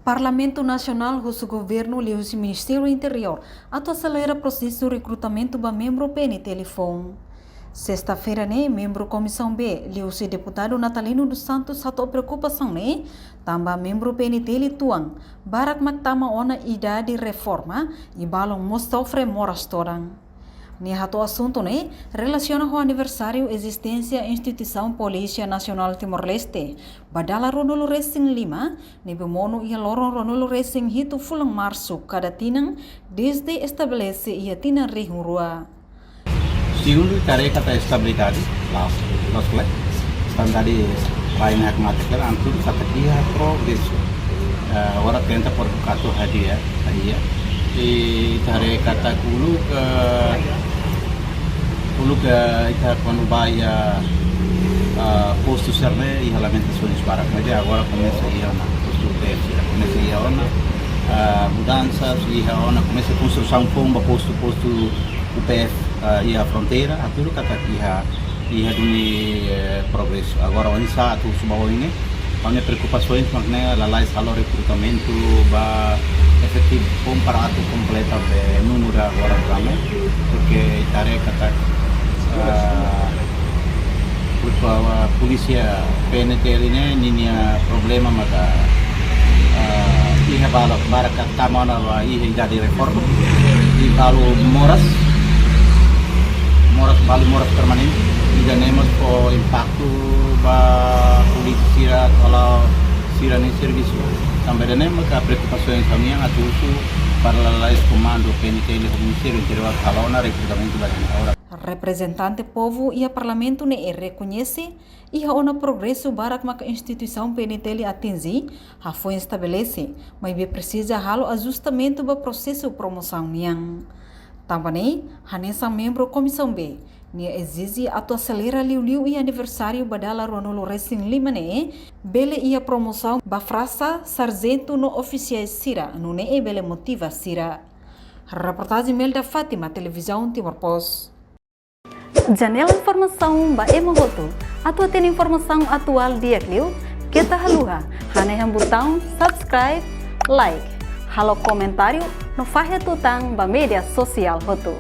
Parlamento Nacional o Governo e o Ministério Interior acelera o processo de recrutamento para membro PNT Telefone. Sexta-feira, membro Comissão B, o deputado Natalino dos Santos, a preocupação, também membro PNT Lituan, barak maktama ona idade de reforma e balão mostofre morastoran. Nesse assunto, relaciona com o aniversário existência da Instituição Polícia Nacional Timor-Leste. Badala Ronolo Racing Lima, Nebemono e Loron Ronolo Racing Hito Fulang Março, cada tinang, desde estabelece e a tinang rihurua. Segundo tarefa da estabilidade, nós standari lain akmatikal antur katakia progresso. Ora tenta por kato hadia, e tarefa kata kulu ke ita quando vai posto serve e lamentações para mas agora começa a ir na posto terceira começa a ir mudanças e começa a construção pomba posto UPF e a fronteira aquilo que está aqui de progresso agora onde está tudo subawa ini hanya preocupações makna lalai salo recrutamento ba efetivo comparado completa be número agora kami porque tarefa kata polícia PNT ini problema maka iha balok barakat tamana wa iha jadi reforma di balu moras permanen juga nemos po impacto ba polícia kalau sirane serviço também nemos ka preocupações kami yang atusu para lalais comando PNT do Ministério Interior kalau na recrutamento da agora. Representante povo e a parlamento reconhece e há progresso para que a instituição PNT atinge, foi estabelece, mas precisa halo ajustamento para processo promoção niang. Também, hanessa membro comissão B, nia exige acelera liu e aniversário badala Ronolo Racing Lima bele e a promoção ba frasa sargento no oficiais sira, no bele motiva sira. Reportagem Melda Fátima, televisão Timor Post. Janela informação ba emohoto. Atua tem informação atual dia kliu. Kita haluha. Hane botão subscribe, like. Halo comentário no fahe tutang ba media sosial hoto.